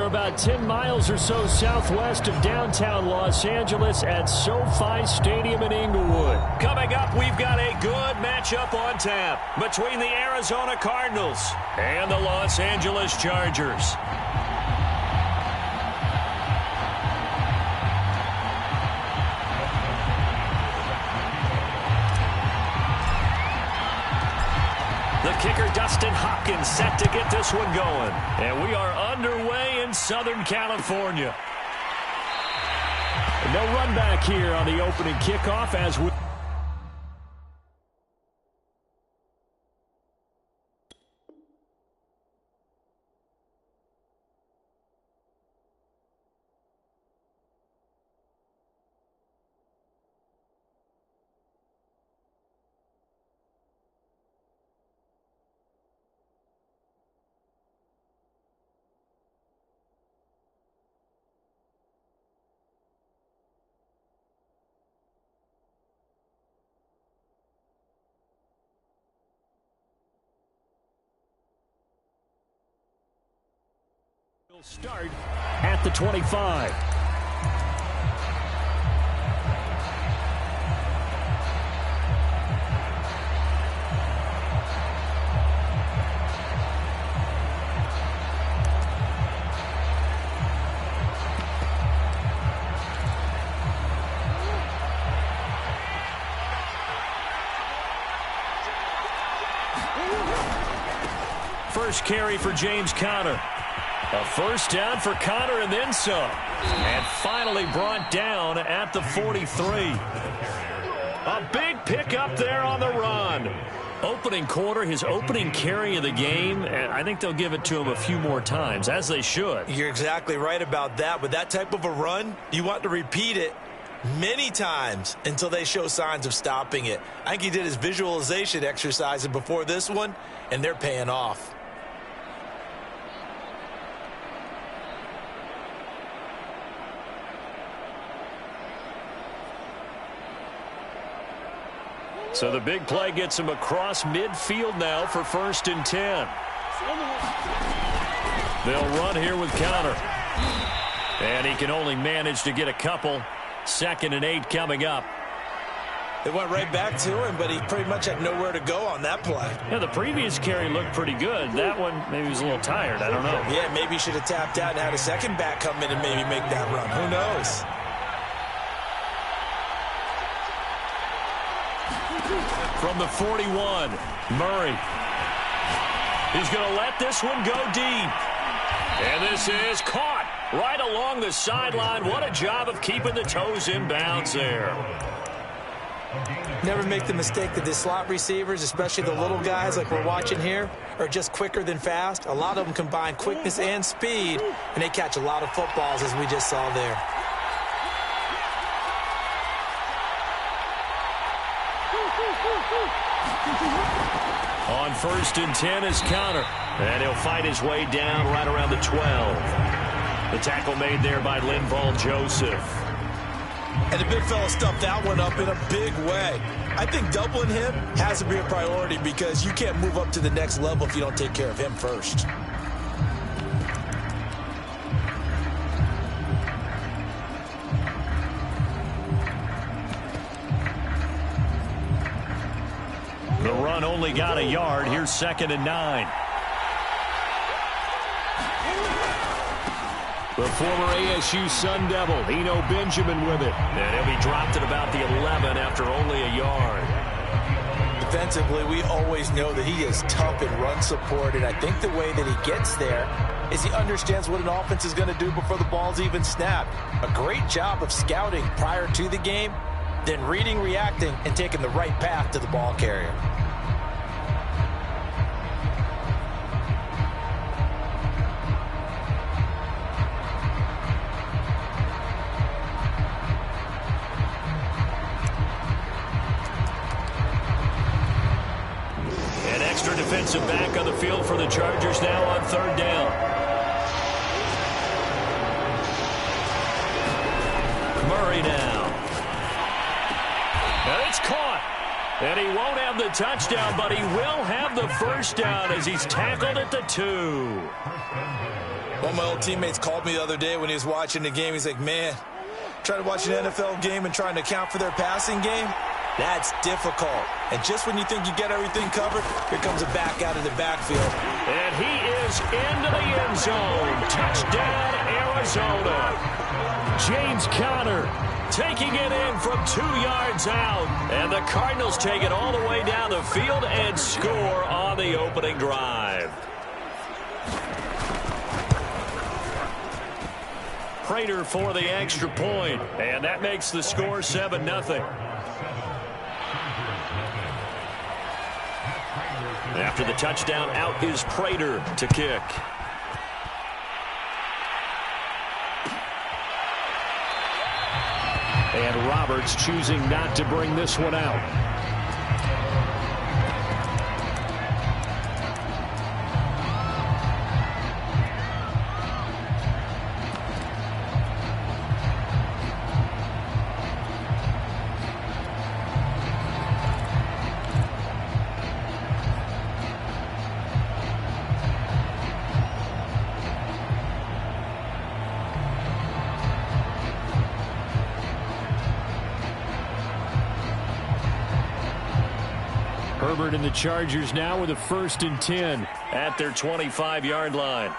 about 10 miles or so southwest of downtown Los Angeles at SoFi Stadium in Inglewood. Coming up, we've got a good matchup on tap between the Arizona Cardinals and the Los Angeles Chargers. The kicker, Dustin Hopkins, set to get this one going. And we are underway in Southern California. No run back here on the opening kickoff as we... will start at the 25. First carry for James Conner. A first down for Conner and then some. And finally brought down at the 43. A big pickup there on the run. Opening quarter, his opening carry of the game, and I think they'll give it to him a few more times, as they should. You're exactly right about that. With that type of a run, you want to repeat it many times until they show signs of stopping it. I think he did his visualization exercises before this one, and they're paying off. So the big play gets him across midfield now for 1st and 10. They'll run here with Conner. And he can only manage to get a couple. 2nd and 8 coming up. They went right back to him, but he pretty much had nowhere to go on that play. Yeah, the previous carry looked pretty good. That one, maybe he was a little tired. I don't know. Yeah, maybe he should have tapped out and had a second back come in and maybe make that run. Who knows? From the 41, Murray. He's going to let this one go deep. And this is caught right along the sideline. What a job of keeping the toes in bounds there. Never make the mistake that the slot receivers, especially the little guys like we're watching here, are just quicker than fast. A lot of them combine quickness and speed, and they catch a lot of footballs, as we just saw there. On 1st and 10 is Conner. And he'll fight his way down right around the 12. The tackle made there by Linval Joseph. And the big fella stuffed that one up in a big way. I think doubling him has to be a priority because you can't move up to the next level if you don't take care of him first. The run only got a yard. Here's 2nd and 9. The former ASU Sun Devil, Eno Benjamin with it. And he'll be dropped at about the 11 after only a yard. Defensively, we always know that he is tough in run support, and I think the way that he gets there is he understands what an offense is going to do before the ball's even snapped. A great job of scouting prior to the game, then reading, reacting, and taking the right path to the ball carrier. An extra defensive back on the field for the Chargers now on 3rd down. Murray now. And it's caught. And he won't have the touchdown, but he will have the first down as he's tackled at the 2. One of my old teammates called me the other day when he was watching the game. He's like, man, trying to watch an NFL game and trying to account for their passing game, that's difficult. And just when you think you get everything covered, here comes a back out of the backfield. And he is into the end zone. Touchdown, Arizona. James Conner taking it in from 2 yards out. And the Cardinals take it all the way down the field and score on the opening drive. Prater for the extra point. And that makes the score 7-0. After the touchdown, out is Prater to kick. And Roberts choosing not to bring this one out. Herbert and the Chargers now with a 1st and 10 at their 25-yard line.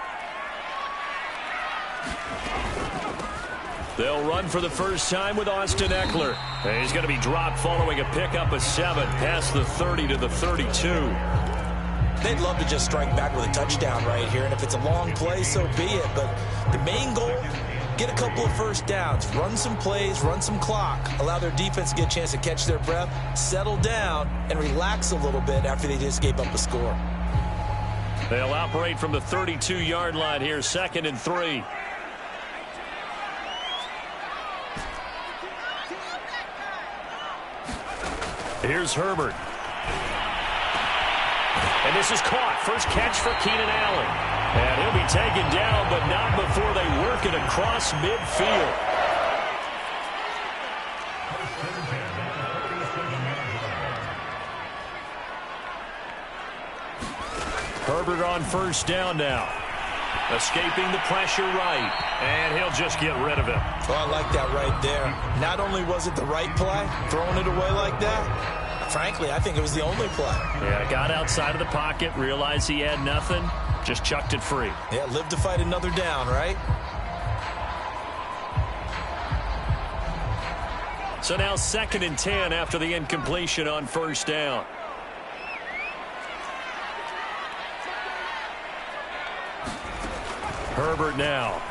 They'll run for the first time with Austin Eckler. And he's going to be dropped following a pickup of 7 past the 30 to the 32. They'd love to just strike back with a touchdown right here, and if it's a long play, so be it. But the main goal, get a couple of first downs, run some plays, run some clock, allow their defense to get a chance to catch their breath, settle down, and relax a little bit after they just gave up a score. They'll operate from the 32-yard line here, 2nd and 3. Here's Herbert. And this is caught. First catch for Keenan Allen. And he'll be taken down, but not before they work it across midfield. Herbert on first down now. Escaping the pressure right. And he'll just get rid of it. Well, I like that right there. Not only was it the right play, throwing it away like that, frankly, I think it was the only play. Yeah, got outside of the pocket, realized he had nothing, just chucked it free. Yeah, live to fight another down, right? So now 2nd and 10 after the incompletion on first down. Herbert now.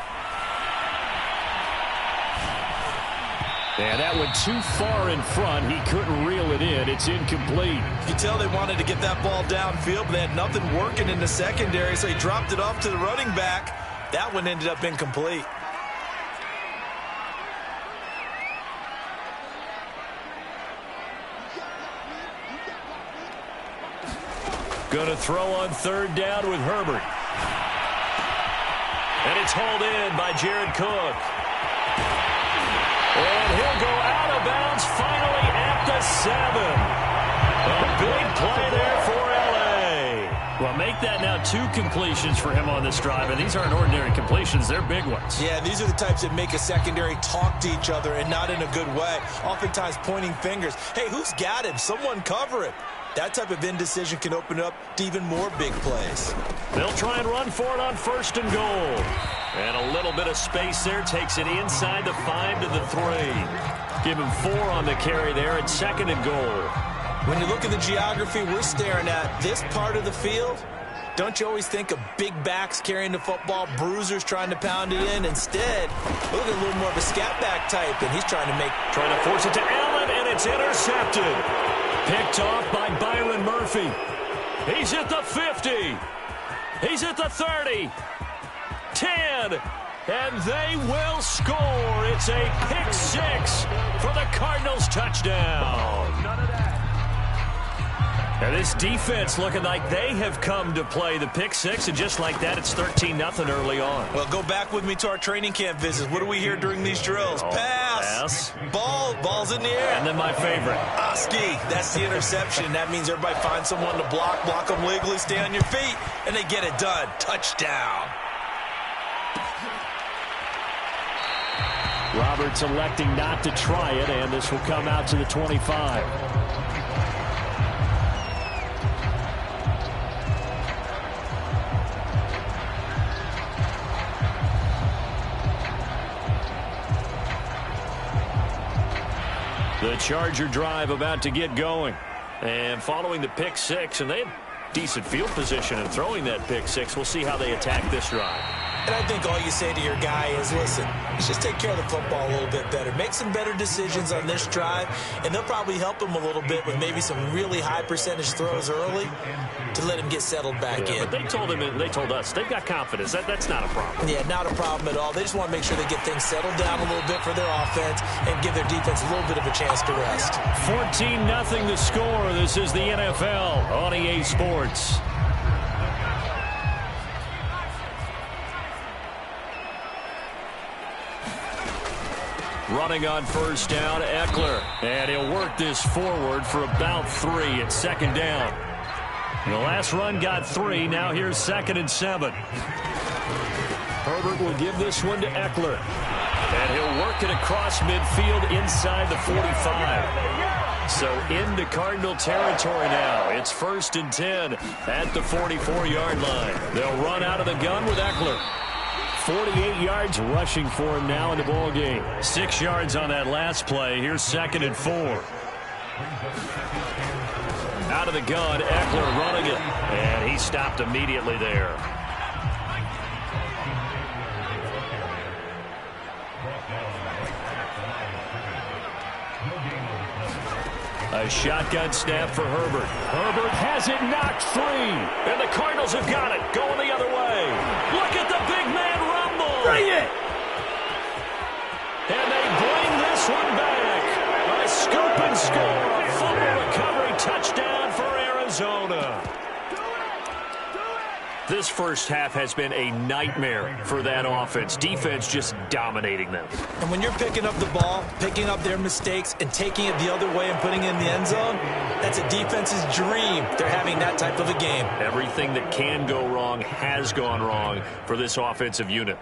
And that went too far in front. He couldn't reel it in. It's incomplete. You tell they wanted to get that ball downfield, but they had nothing working in the secondary, so he dropped it off to the running back. That one ended up incomplete. Gonna throw on 3rd down with Herbert. And it's hauled in by Jared Cook. And he'll go out of bounds finally at the 7. A big play there for L.A. Well, make that now 2 completions for him on this drive. And these aren't ordinary completions. They're big ones. Yeah, these are the types that make a secondary talk to each other and not in a good way. Oftentimes pointing fingers. Hey, who's got him? Someone cover him. That type of indecision can open up to even more big plays. They'll try and run for it on 1st and goal. And a little bit of space there takes it inside the 5 to the 3. Give him 4 on the carry there at 2nd and goal. When you look at the geography we're staring at, this part of the field, don't you always think of big backs carrying the football, bruisers trying to pound it in? Instead, look at a little more of a scat back type, and he's trying to force it to Allen, and it's intercepted. Picked off by Byron Murphy. He's at the 50. He's at the 30. 10. And they will score. It's a pick 6 for the Cardinals touchdown. None of that. And this defense looking like they have come to play the pick 6, and just like that, it's 13-0 early on. Well, go back with me to our training camp visits. What do we hear during these drills? Pass. pass. Ball's in the air. And then my favorite. Ski, that's the interception. That means everybody finds someone to block them legally, stay on your feet, and they get it done. Touchdown. Roberts electing not to try it, and this will come out to the 25. The Charger drive about to get going. And following the pick six, and they had decent field position in throwing that pick six. We'll see how they attack this drive. And I think all you say to your guy is, listen, let's just take care of the football a little bit better. Make some better decisions on this drive, and they'll probably help him a little bit with maybe some really high percentage throws early to let him get settled back in. But they told him, and they told us, they've got confidence. That's not a problem. Yeah, not a problem at all. They just want to make sure they get things settled down a little bit for their offense and give their defense a little bit of a chance to rest. 14-0 the score. This is the NFL on EA Sports. Running on first down, Eckler. And he'll work this forward for about 3 at second down. The last run got 3. Now here's 2nd and 7. Herbert will give this one to Eckler. And he'll work it across midfield inside the 45. So into Cardinal territory now. It's 1st and 10 at the 44-yard line. They'll run out of the gun with Eckler. 48 yards rushing for him now in the ball game. 6 yards on that last play. Here's 2nd and 4. Out of the gun, Eckler running it. And he stopped immediately there. A shotgun snap for Herbert. Herbert has it knocked free. And the Cardinals have got it. Going the other way. Look at the big man rumble. Bring it. And they bring this one back. A scoop and score. A fumble recovery touchdown for Arizona. This first half has been a nightmare for that offense. Defense just dominating them. And when you're picking up the ball, picking up their mistakes, and taking it the other way and putting it in the end zone, that's a defense's dream. They're having that type of a game. Everything that can go wrong has gone wrong for this offensive unit.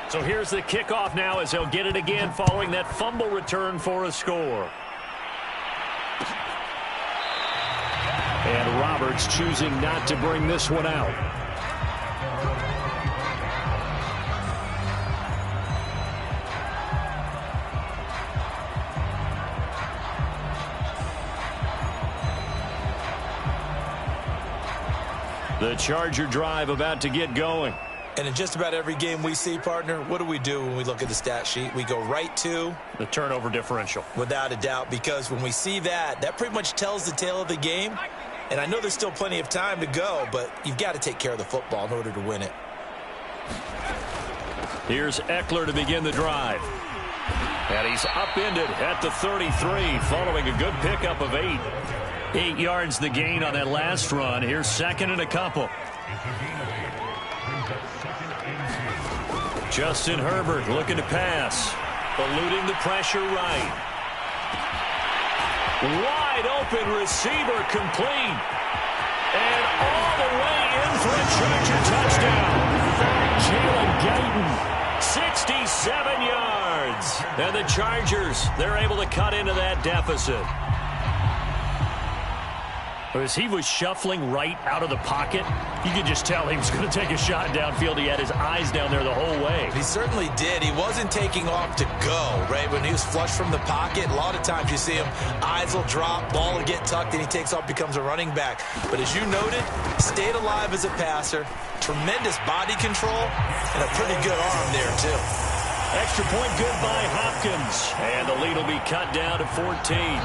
So here's the kickoff now as they'll get it again following that fumble return for a score. And Roberts choosing not to bring this one out. The Charger drive about to get going. And in just about every game we see, partner, what do we do when we look at the stat sheet? We go right to the turnover differential. Without a doubt, because when we see that pretty much tells the tale of the game. And I know there's still plenty of time to go, but you've got to take care of the football in order to win it. Here's Eckler to begin the drive. And he's upended at the 33 following a good pickup of 8. 8 yards the gain on that last run. Here's 2nd and a couple. Justin Herbert looking to pass. Eluding the pressure right. Wide open receiver complete. And all the way in for a Charger touchdown. Jalen Guyton, 67 yards. And the Chargers, they're able to cut into that deficit. As he was shuffling right out of the pocket, you could just tell he was going to take a shot downfield. He had his eyes down there the whole way. He certainly did. He wasn't taking off to go, right? When he was flushed from the pocket, a lot of times you see him, eyes will drop, ball will get tucked, and he takes off, becomes a running back. But as you noted, stayed alive as a passer, tremendous body control, and a pretty good arm there, too. Extra point good by Hopkins. And the lead will be cut down to 14.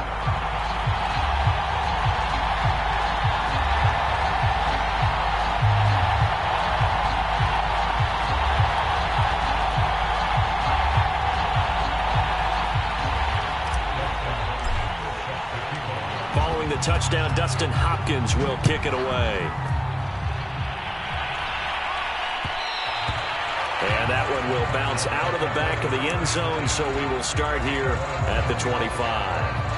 touchdown. Dustin Hopkins will kick it away. And that one will bounce out of the back of the end zone, so we will start here at the 25.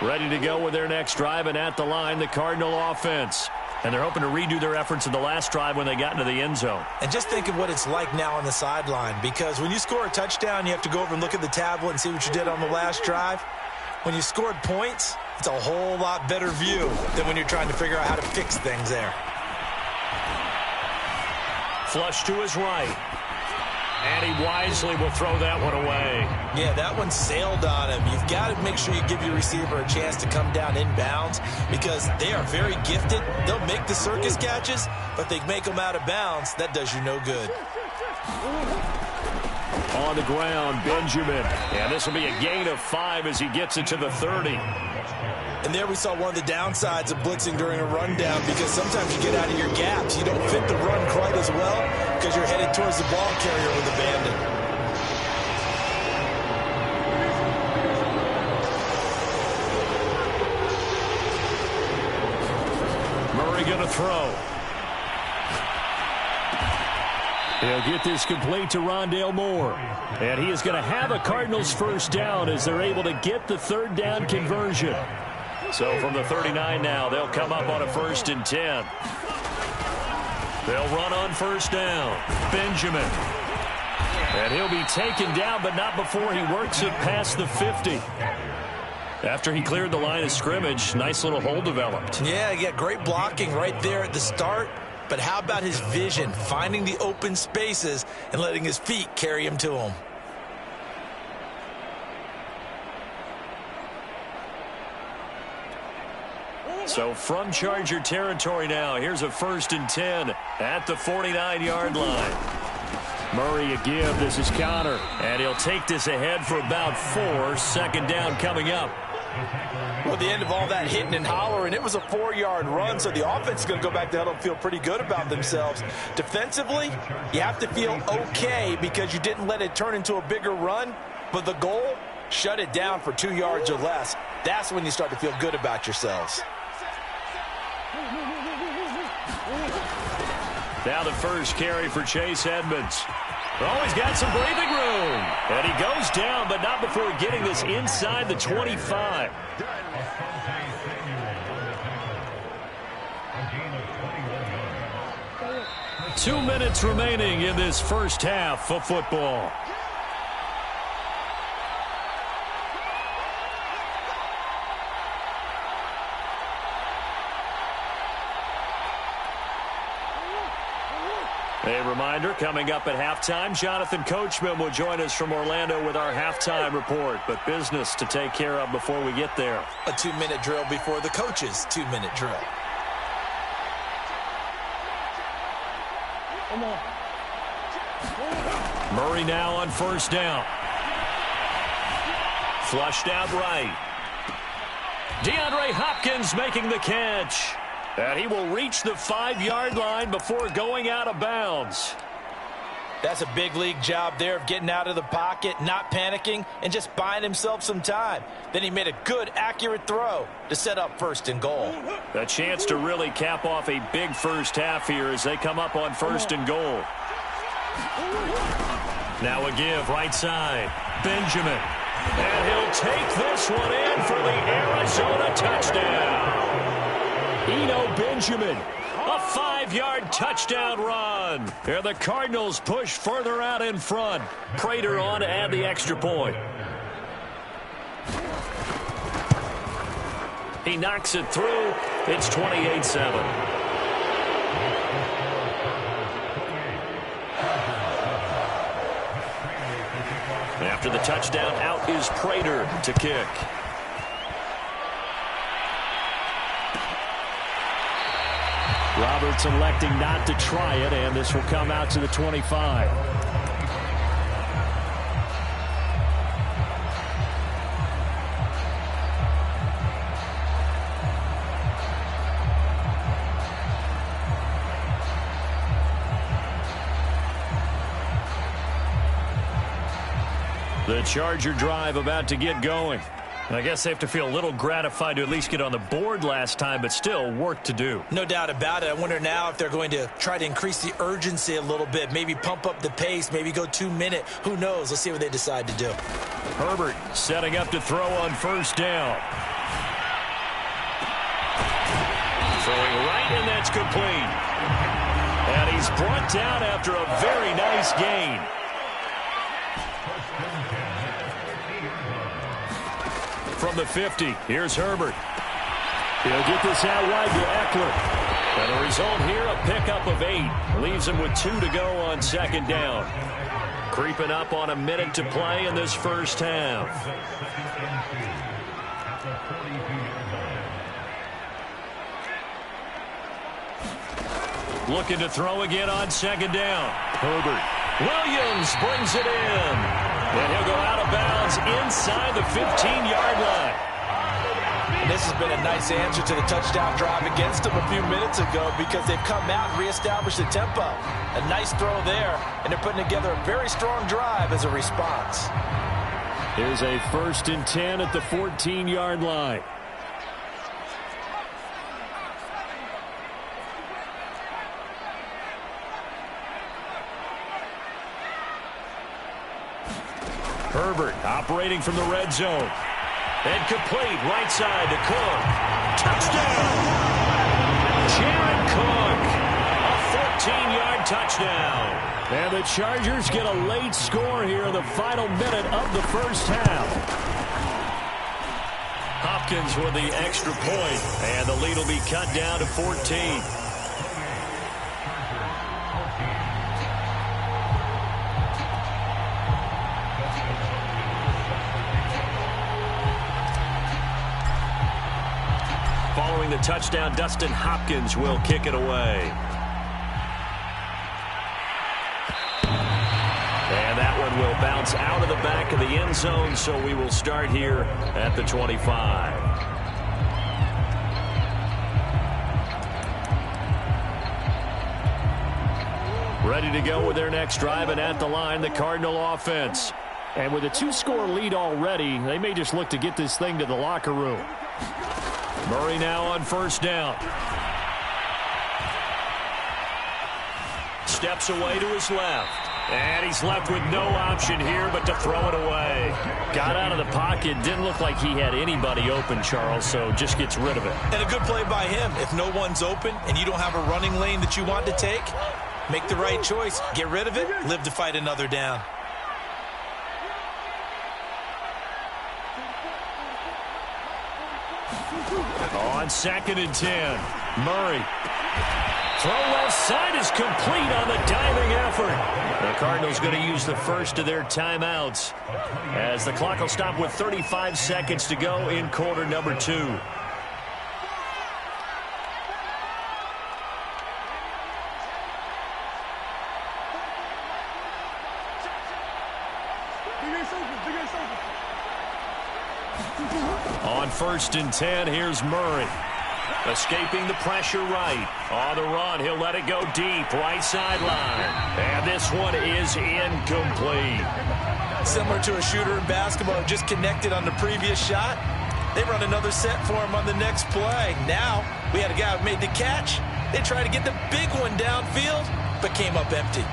Ready to go with their next drive, and at the line, the Cardinal offense. And they're hoping to redo their efforts in the last drive when they got into the end zone. And just think of what it's like now on the sideline, because when you score a touchdown, you have to go over and look at the tablet and see what you did on the last drive. When you scored points, it's a whole lot better view than when you're trying to figure out how to fix things there. Flush to his right. And he wisely will throw that one away. Yeah, that one sailed on him. You've got to make sure you give your receiver a chance to come down inbounds because they are very gifted. They'll make the circus catches, but they make them out of bounds. That does you no good. On the ground, Benjamin. And this will be a gain of 5 as he gets it to the 30. And there we saw one of the downsides of blitzing during a rundown because sometimes you get out of your gaps. You don't fit the run quite as well because you're headed towards the ball carrier with abandon. Murray going to throw. He'll get this complete to Rondale Moore. And he is going to have a Cardinals first down as they're able to get the third down conversion. So from the 39 now, they'll come up on a 1st and 10. They'll run on first down. Benjamin. And he'll be taken down, but not before he works it past the 50. After he cleared the line of scrimmage, nice little hole developed. Yeah, he got great blocking right there at the start. But how about his vision, finding the open spaces and letting his feet carry him to him? So from Charger territory now, here's a 1st and 10 at the 49-yard line. Murray a give. This is Connor. And he'll take this ahead for about 4. 2nd down coming up. Well, the end of all that hitting and hollering, it was a 4-yard run, so the offense is going to go back to huddle and feel pretty good about themselves. Defensively, you have to feel okay because you didn't let it turn into a bigger run, but the goal, shut it down for 2 yards or less. That's when you start to feel good about yourselves. Now the first carry for Chase Edmonds. Oh, he's got some breathing room. And he goes down, but not before getting this inside the 25. Two minutes remaining in this first half of football. A reminder, coming up at halftime, Jonathan Coachman will join us from Orlando with our halftime report, but business to take care of before we get there. A 2-minute drill before the coach's 2-minute drill. Murray now on first down. Flushed out right. DeAndre Hopkins making the catch. And he will reach the 5-yard line before going out of bounds. That's a big league job there of getting out of the pocket, not panicking, and just buying himself some time. Then he made a good, accurate throw to set up 1st and goal. A chance to really cap off a big first half here as they come up on 1st and goal. Now a give right side. Benjamin. And he'll take this one in for the Arizona touchdown. Eno Benjamin, a 5-yard touchdown run. And the Cardinals push further out in front. Prater on to add the extra point. He knocks it through. It's 28-7. After the touchdown, out is Prater to kick. Roberts electing not to try it, and this will come out to the 25. The Charger drive about to get going. I guess they have to feel a little gratified to at least get on the board last time, but still work to do. No doubt about it. I wonder now if they're going to try to increase the urgency a little bit, maybe pump up the pace, maybe go 2-minute. Who knows? Let's see what they decide to do. Herbert setting up to throw on first down. Throwing right, and that's complete. And he's brought down after a very nice gain. From the 50, here's Herbert. He'll get this out wide to Eckler. And the result here, a pickup of 8. Leaves him with 2 to go on second down. Creeping up on a minute to play in this first half. Looking to throw again on second down. Herbert. Williams brings it in. And he'll go out of bounds inside the 15-yard line. And this has been a nice answer to the touchdown drive against them a few minutes ago because they've come out and reestablished the tempo. A nice throw there, and they're putting together a very strong drive as a response. Here's a 1st and 10 at the 14-yard line. Herbert operating from the red zone. And complete right side to Cook. Touchdown! Jared Cook. A 14-yard touchdown. And the Chargers get a late score here in the final minute of the first half. Hopkins with the extra point. And the lead will be cut down to 14. Following the touchdown, Dustin Hopkins will kick it away. And that one will bounce out of the back of the end zone, so we will start here at the 25. Ready to go with their next drive, and at the line, the Cardinal offense. And with a 2-score lead already, they may just look to get this thing to the locker room. Murray now on first down. Steps away to his left. And he's left with no option here but to throw it away. Got out of the pocket. Didn't look like he had anybody open, Charles, so just gets rid of it. And a good play by him. If no one's open and you don't have a running lane that you want to take, make the right choice. Get rid of it. Live to fight another down. On 2nd and 10, Murray. Throw left side is complete on the diving effort. The Cardinals going to use the first of their timeouts as the clock will stop with 35 seconds to go in quarter number 2. On 1st and 10, here's Murray. Escaping the pressure right. On the run, he'll let it go deep. Right sideline. And this one is incomplete. Similar to a shooter in basketball who just connected on the previous shot. They run another set for him on the next play. Now, we had a guy who made the catch. They tried to get the big one downfield, but came up empty.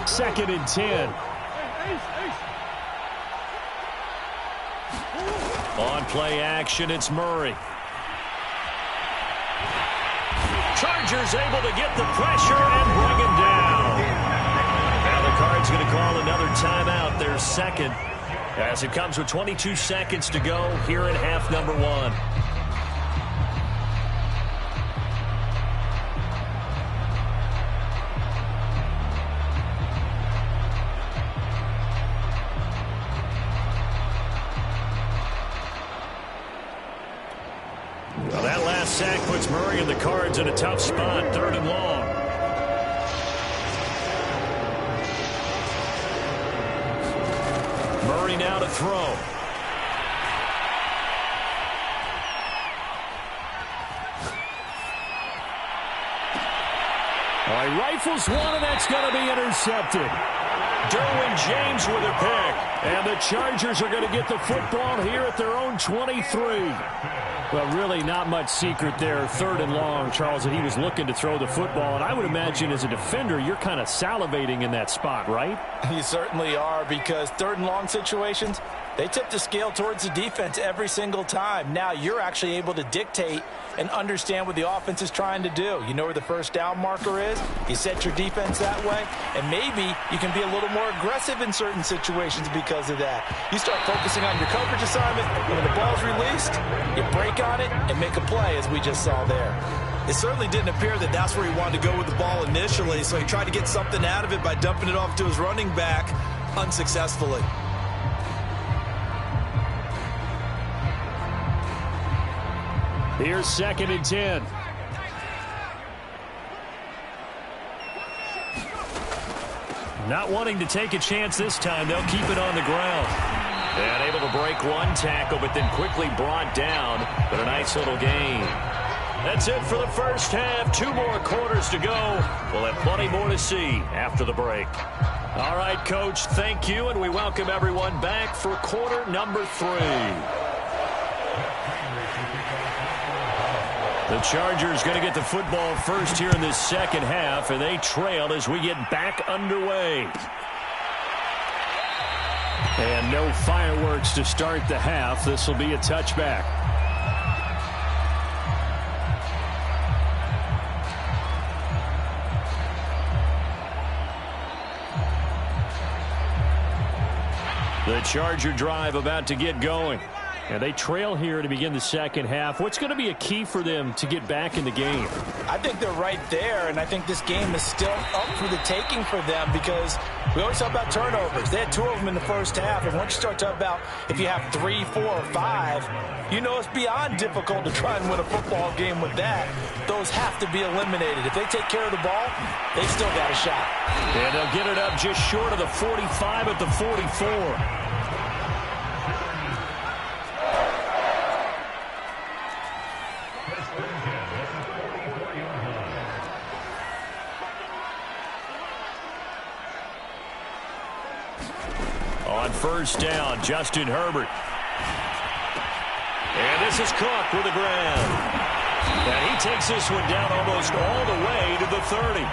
Second and 10. On play action, it's Murray. Chargers able to get the pressure and bring him down. Now the Cards going to call another timeout, their second, as it comes with 22 seconds to go here in half number 1. sack puts Murray and the Cards in a tough spot, 3rd and long. Murray now to throw. All right, rifles one, and that's going to be intercepted. Derwin James with a pick. And the Chargers are going to get the football here at their own 23. Well, really not much secret there, 3rd and long, Charles, that he was looking to throw the football. And I would imagine as a defender, you're kind of salivating in that spot, right? You certainly are, because 3rd and long situations, they tip the scale towards the defense every single time. Now you're actually able to dictate and understand what the offense is trying to do. You know where the first down marker is. You set your defense that way, and maybe you can be a little more aggressive in certain situations because of that. You start focusing on your coverage assignment, and when the ball's released, you break on it and make a play, as we just saw there. It certainly didn't appear that that's where he wanted to go with the ball initially, so he tried to get something out of it by dumping it off to his running back unsuccessfully. Here's 2nd and 10. Not wanting to take a chance this time. They'll keep it on the ground. And able to break one tackle, but then quickly brought down. But a nice little gain. That's it for the first half. 2 more quarters to go. We'll have plenty more to see after the break. All right, Coach, thank you. And we welcome everyone back for quarter number 3. The Chargers going to get the football first here in this second half, and they trail as we get back underway. And no fireworks to start the half. This will be a touchback. The Charger drive about to get going. And they trail here to begin the second half. What's going to be a key for them to get back in the game? I think they're right there, and I think this game is still up for the taking for them, because we always talk about turnovers. They had 2 of them in the first half, and once you start talking about if you have 3, 4, or 5, you know it's beyond difficult to try and win a football game with that. Those have to be eliminated. If they take care of the ball, they've still got a shot. And they'll get it up just short of the 45 at the 44. On first down, Justin Herbert. And this is Cook with the grab. And he takes this one down almost all the way to the 30.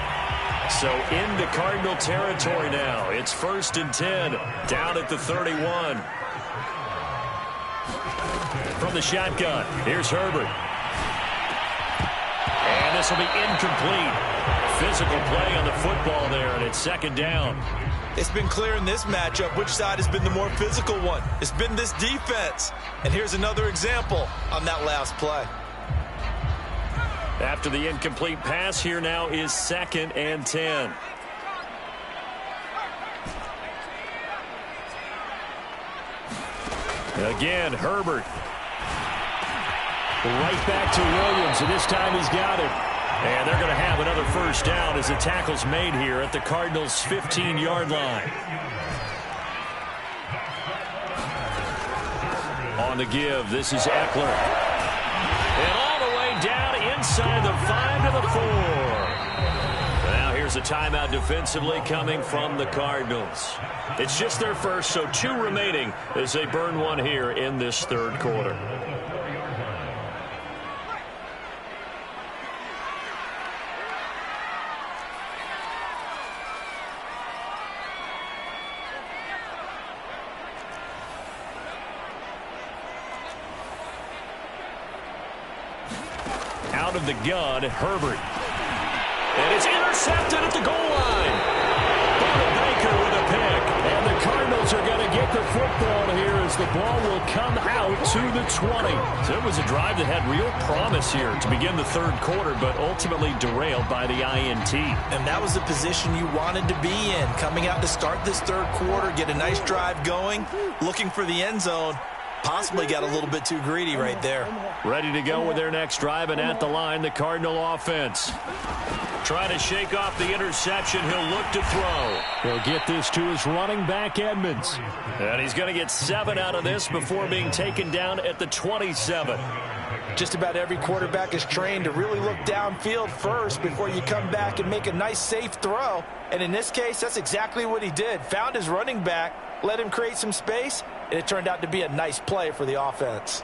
So into Cardinal territory now. It's 1st and 10, down at the 31. From the shotgun, here's Herbert. And this will be incomplete. Physical play on the football there, and it's 2nd down. It's been clear in this matchup which side has been the more physical one. It's been this defense. And here's another example on that last play. After the incomplete pass, here now is 2nd and 10. Again, Herbert. Right back to Williams, and this time he's got it. And they're going to have another first down as the tackle's made here at the Cardinals' 15-yard line. On the give, this is Eckler. And all the way down inside the 5 to the 4. Now here's a timeout defensively coming from the Cardinals. It's just their first, so 2 remaining as they burn one here in this 3rd quarter. Out of the gun, Herbert. And it's intercepted at the goal line. Baker with a pick. And the Cardinals are going to get the football here as the ball will come out to the 20. So it was a drive that had real promise here to begin the 3rd quarter, but ultimately derailed by the INT. And that was the position you wanted to be in. Coming out to start this 3rd quarter, get a nice drive going, looking for the end zone. Possibly got a little bit too greedy right there. Ready to go with their next drive, and at the line, the Cardinal offense. Trying to shake off the interception. He'll look to throw. He'll get this to his running back, Edmonds. And he's going to get 7 out of this before being taken down at the 27. Just about every quarterback is trained to really look downfield first before you come back and make a nice, safe throw. And in this case, that's exactly what he did. Found his running back, let him create some space, and it turned out to be a nice play for the offense.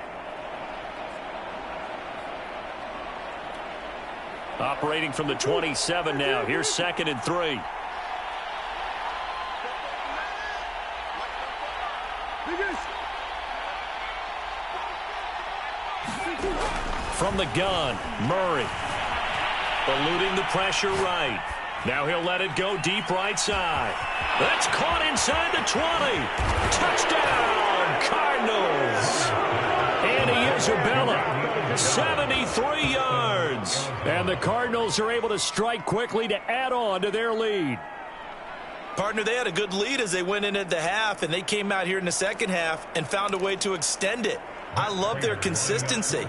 Operating from the 27 now. Here's 2nd and 3. From the gun, Murray. Eluding the pressure right. Now he'll let it go deep right side. That's caught inside the 20. Touchdown, Cardinals. And Isabella. 73 yards. And the Cardinals are able to strike quickly to add on to their lead. Partner, they had a good lead as they went in at the half, and they came out here in the second half and found a way to extend it. I love their consistency.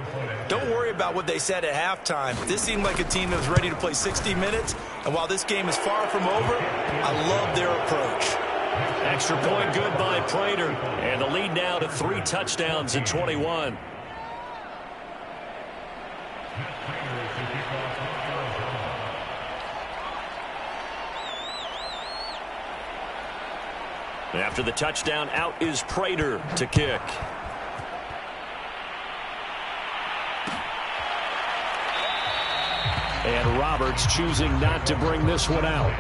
Don't worry about what they said at halftime. This seemed like a team that was ready to play 60 minutes, and while this game is far from over, I love their approach. Extra point good by Prater, and the lead now to 3 touchdowns in 21. After the touchdown, out is Prater to kick. And Roberts choosing not to bring this one out.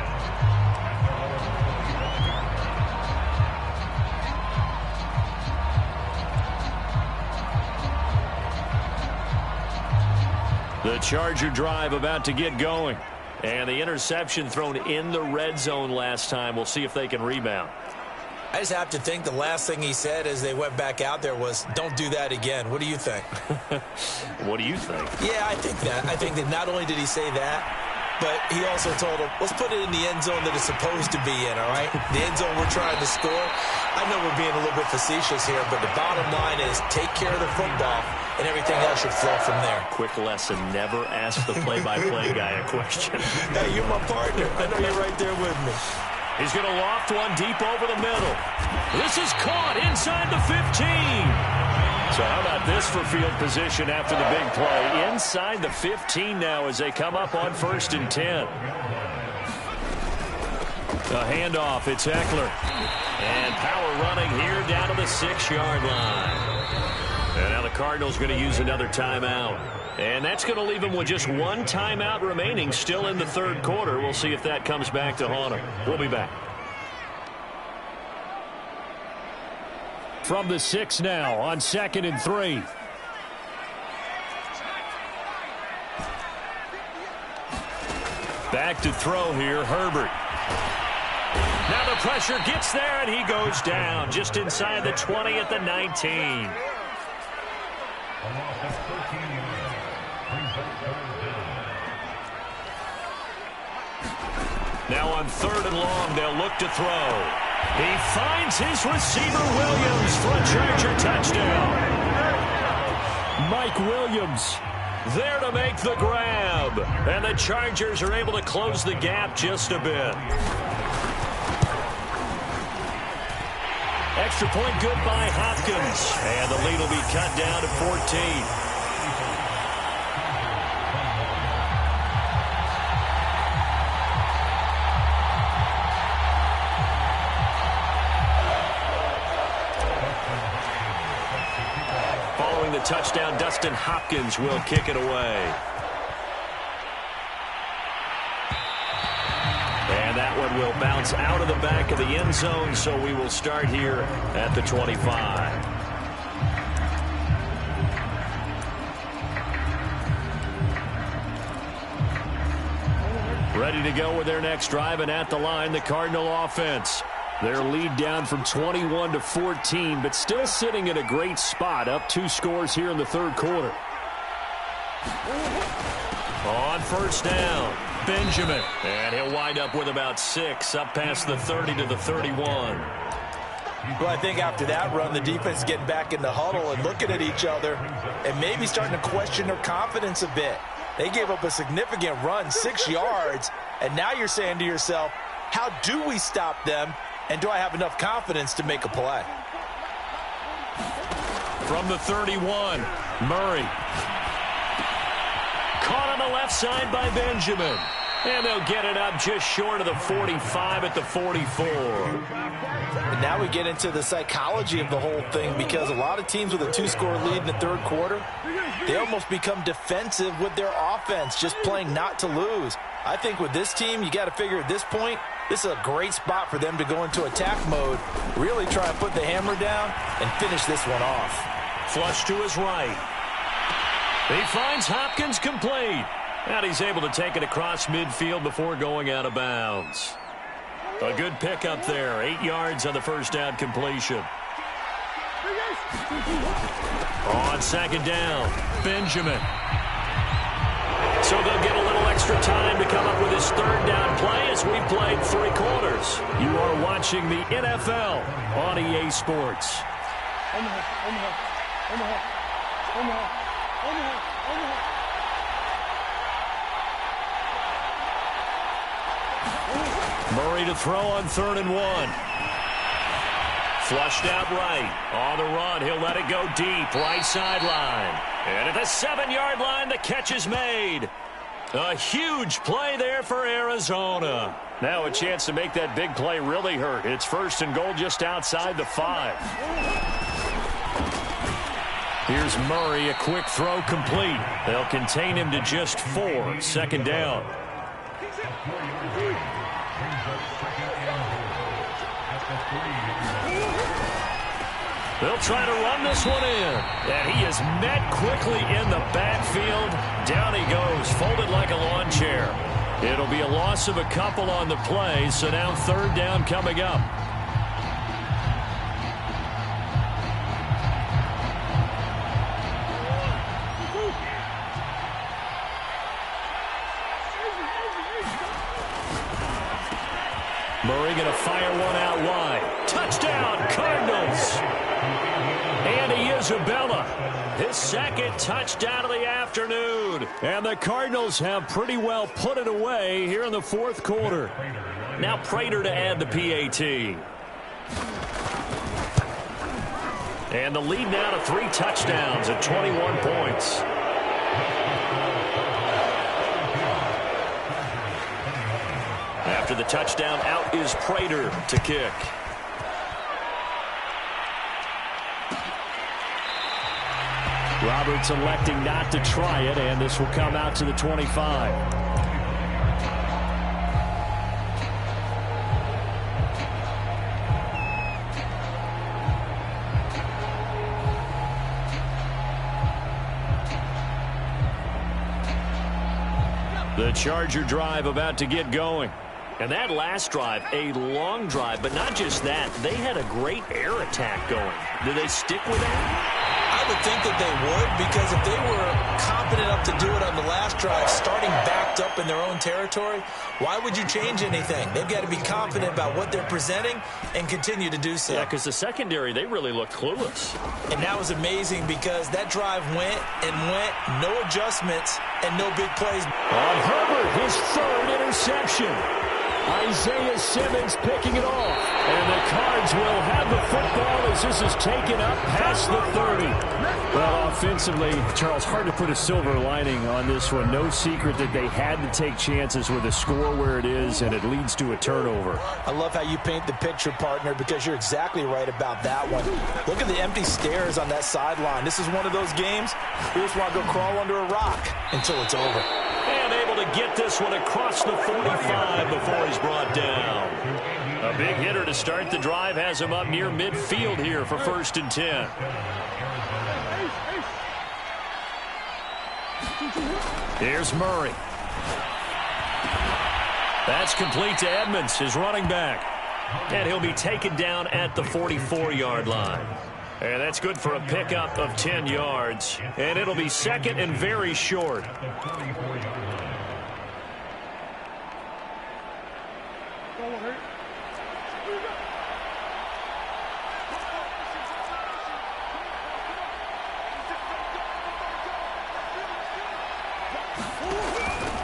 The Charger drive about to get going. And the interception thrown in the red zone last time. We'll see if they can rebound. I just have to think the last thing he said as they went back out there was, don't do that again. What do you think? What do you think? Yeah, I think that. I think that not only did he say that, but he also told him, let's put it in the end zone that it's supposed to be in, all right? The end zone we're trying to score. I know we're being a little bit facetious here, but the bottom line is take care of the football, and everything else should flow from there. Quick lesson, never ask the play-by-play guy a question. Hey, you're my partner. I know you're right there with me. He's going to loft one deep over the middle. This is caught inside the 15. So how about this for field position after the big play? Inside the 15 now as they come up on 1st and 10. A handoff, it's Eckler. And power running here down to the 6-yard line. And now the Cardinals going to use another timeout. And that's going to leave them with just 1 timeout remaining still in the 3rd quarter. We'll see if that comes back to haunt them. We'll be back. From the 6 now on 2nd and 3. Back to throw here, Herbert. Now the pressure gets there, and he goes down just inside the 20 at the 19. Now on 3rd and long, they'll look to throw. He finds his receiver, Williams, for a Charger touchdown. Mike Williams there to make the grab. And the Chargers are able to close the gap just a bit. Extra point good by Hopkins. And the lead will be cut down to 14. Following the touchdown, Dustin Hopkins will kick it away. And that one will bounce out of the back of the end zone, so we will start here at the 25. Ready to go with their next drive, and at the line, the Cardinal offense. Their lead down from 21 to 14, but still sitting in a great spot, up 2 scores here in the 3rd quarter. On 1st down, Benjamin. And he'll wind up with about 6, up past the 30 to the 31. Well, I think after that run, the defense is getting back in the huddle and looking at each other and maybe starting to question their confidence a bit. They gave up a significant run, 6 yards, and now you're saying to yourself, how do we stop them, and do I have enough confidence to make a play? From the 31, Murray. Caught on the left side by Benjamin. And they'll get it up just short of the 45 at the 44. And now we get into the psychology of the whole thing, because a lot of teams with a 2-score lead in the third quarter, they almost become defensive with their offense, just playing not to lose. I think with this team, you got to figure at this point, this is a great spot for them to go into attack mode, really try and put the hammer down and finish this one off. Flush to his right. He finds Hopkins complete. And he's able to take it across midfield before going out of bounds. A good pickup there. 8 yards on the first down completion. On second down, Benjamin. So they'll get a little extra time to come up with his third down play as we played 3 quarters. You are watching the NFL on EA Sports. Murray to throw on 3rd and 1. Flushed out right. On the run, he'll let it go deep. Right sideline. And at the 7-yard line, the catch is made. A huge play there for Arizona. Now a chance to make that big play really hurt. It's 1st and goal just outside the 5. Here's Murray, a quick throw complete. They'll contain him to just 4. 2nd down. They'll try to run this one in. And he is met quickly in the backfield. Down he goes, folded like a lawn chair. It'll be a loss of a couple on the play, so now 3rd down coming up. Murray going to fire one out wide. Touchdown, Cardinals. Andy Isabella, his 2nd touchdown of the afternoon. And the Cardinals have pretty well put it away here in the 4th quarter. Now Prater to add the PAT. And the lead now to 3 touchdowns at 21 points. After the touchdown, out is Prater to kick. Roberts electing not to try it, and this will come out to the 25. The Charger drive about to get going. And that last drive, a long drive, but not just that. They had a great air attack going. Do they stick with that? I would think that they would, because if they were confident enough to do it on the last drive, starting backed up in their own territory, why would you change anything? They've got to be confident about what they're presenting and continue to do so. Yeah, because the secondary, they really looked clueless. And that was amazing, because that drive went and went, no adjustments and no big plays. On Herbert, his 3rd interception. Isaiah Simmons picking it off. And the Cards will have the football as this is taken up past the 30. Well, offensively, Charles, hard to put a silver lining on this one. No secret that they had to take chances with a score where it is, and it leads to a turnover. I love how you paint the picture, partner, because you're exactly right about that one. Look at the empty stairs on that sideline. This is one of those games you just want to go crawl under a rock until it's over. And able to get this one across the 45 before he's brought down. A big hitter to start the drive has him up near midfield here for 1st and 10. Here's Murray. That's complete to Edmonds, his running back. And he'll be taken down at the 44-yard line. And that's good for a pickup of 10 yards. And it'll be 2nd and very short.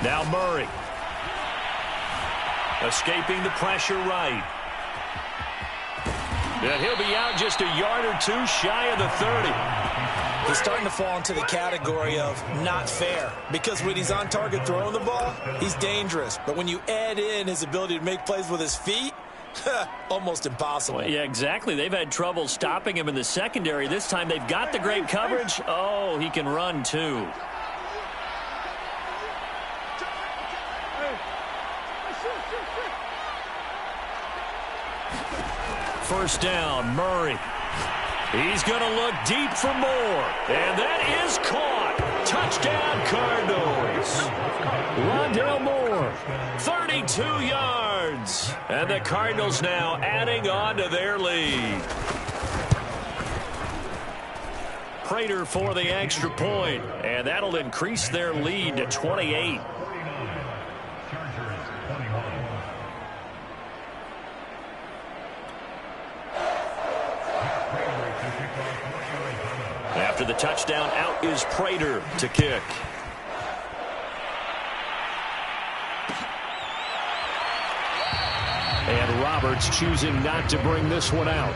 Now Murray. Escaping the pressure right. And he'll be out just a yard or two shy of the 30. He's starting to fall into the category of not fair, because when he's on target throwing the ball, he's dangerous. But when you add in his ability to make plays with his feet, almost impossible. Well, yeah, exactly. They've had trouble stopping him in the secondary. This time they've got the great coverage. Oh, he can run too. First down, Murray. He's going to look deep for more. And that is caught. Touchdown, Cardinals. Rondale Moore, 32 yards. And the Cardinals now adding on to their lead. Prater for the extra point. And that'll increase their lead to 28. After the touchdown, out is Prater to kick. And Roberts choosing not to bring this one out.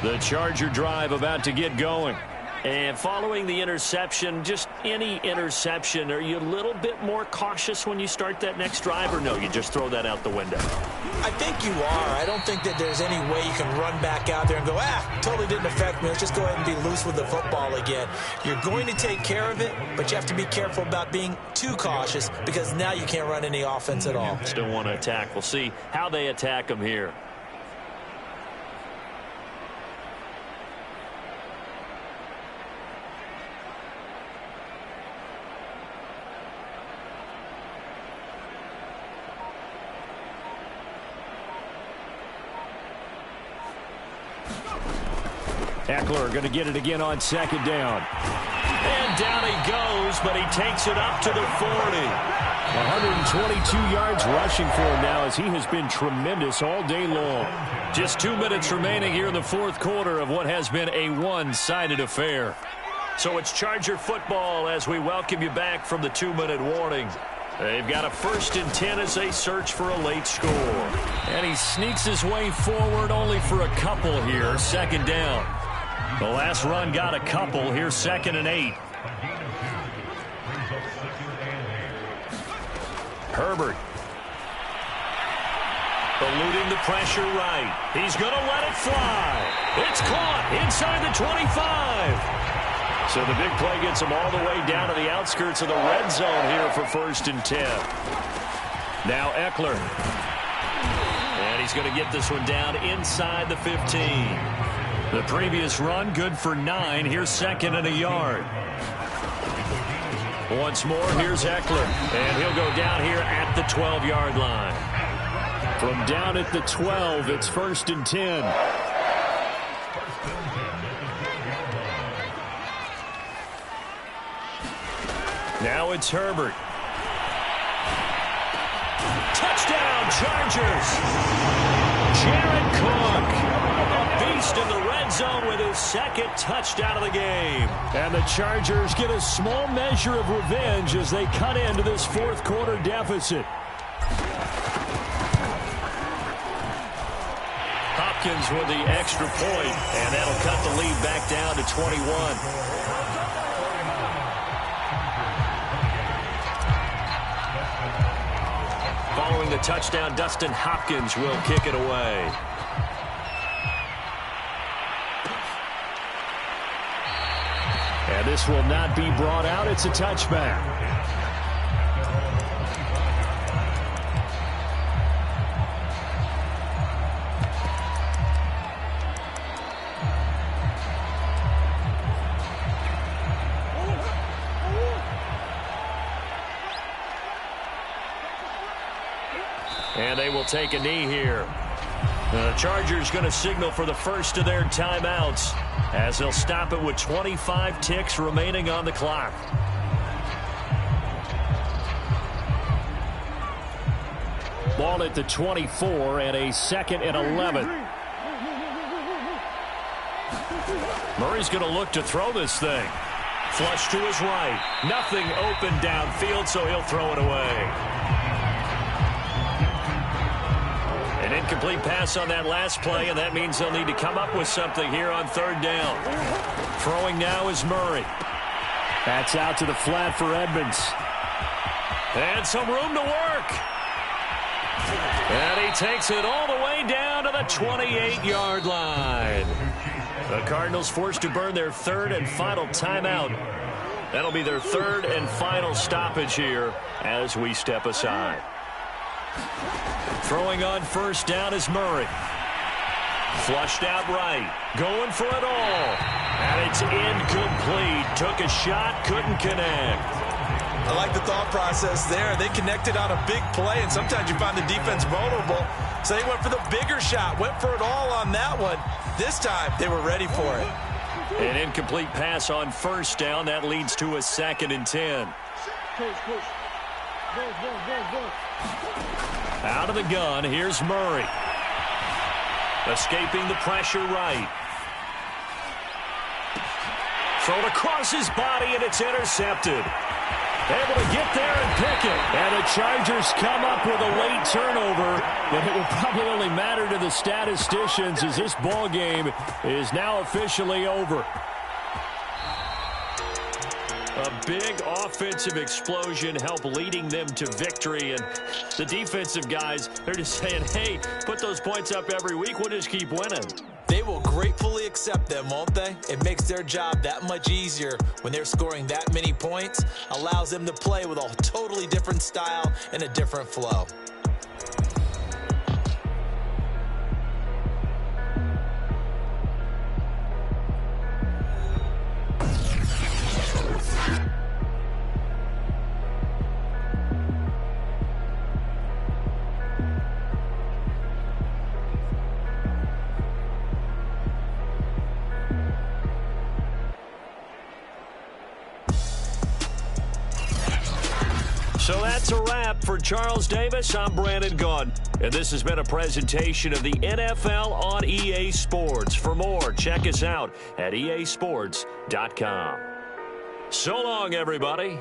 The Charger drive about to get going. And following the interception, just any interception, are you a little bit more cautious when you start that next drive, or no, you just throw that out the window? I think you are. I don't think that there's any way you can run back out there and go, totally didn't affect me. Let's just go ahead and be loose with the football again. You're going to take care of it, but you have to be careful about being too cautious, because now you can't run any offense at all. Still want to attack. We'll see how they attack them here. Eckler going to get it again on second down. And down he goes, but he takes it up to the 40. 122 yards rushing for him now, as he has been tremendous all day long. Just 2 minutes remaining here in the fourth quarter of what has been a one-sided affair. So it's Charger football as we welcome you back from the 2-minute warning. They've got a 1st and 10 as they search for a late score. And he sneaks his way forward only for a couple here. Second down. The last run got a couple. Here's 2nd and 8. Herbert. Eluding the pressure right. He's going to let it fly. It's caught inside the 25. So the big play gets him all the way down to the outskirts of the red zone here for 1st and 10. Now Eckler. And he's going to get this one down inside the 15. The previous run good for 9. Here's 2nd and a yard. Once more, here's Eckler. And he'll go down here at the 12-yard line. From down at the 12, it's 1st and 10. Now it's Herbert. Touchdown, Chargers! Jared Cook, a beast in the red zone with his 2nd touchdown of the game. And the Chargers get a small measure of revenge as they cut into this fourth quarter deficit. Hopkins with the extra point, and that'll cut the lead back down to 21. Following the touchdown, Dustin Hopkins will kick it away. And this will not be brought out. It's a touchback. And they will take a knee here. The Chargers going to signal for the first of their timeouts as they'll stop it with 25 ticks remaining on the clock. Ball at the 24 and a 2nd and 11. Murray's going to look to throw this thing. Flush to his right. Nothing open downfield, so he'll throw it away. An incomplete pass on that last play, and that means they'll need to come up with something here on 3rd down. Throwing now is Murray. That's out to the flat for Edmonds. And some room to work. And he takes it all the way down to the 28-yard line. The Cardinals forced to burn their 3rd and final timeout. That'll be their 3rd and final stoppage here as we step aside. Throwing on 1st down is Murray. Flushed out right. Going for it all. And it's incomplete. Took a shot, couldn't connect. I like the thought process there. They connected on a big play, and sometimes you find the defense vulnerable. So they went for the bigger shot, went for it all on that one. This time, they were ready for it. An incomplete pass on 1st down. That leads to a 2nd and 10. Out of the gun, here's Murray. Escaping the pressure right. Thrown across his body, and it's intercepted. Able to get there and pick it. And the Chargers come up with a late turnover, but it will probably only matter to the statisticians as this ball game is now officially over. A big offensive explosion helped leading them to victory. And the defensive guys, they're just saying, hey, put those points up every week. We'll just keep winning. They will gratefully accept them, won't they? It makes their job that much easier when they're scoring that many points. Allows them to play with a totally different style and a different flow. So that's a wrap for Charles Davis. I'm Brandon Gaudin, and this has been a presentation of the NFL on EA Sports. For more, check us out at easports.com. So long, everybody.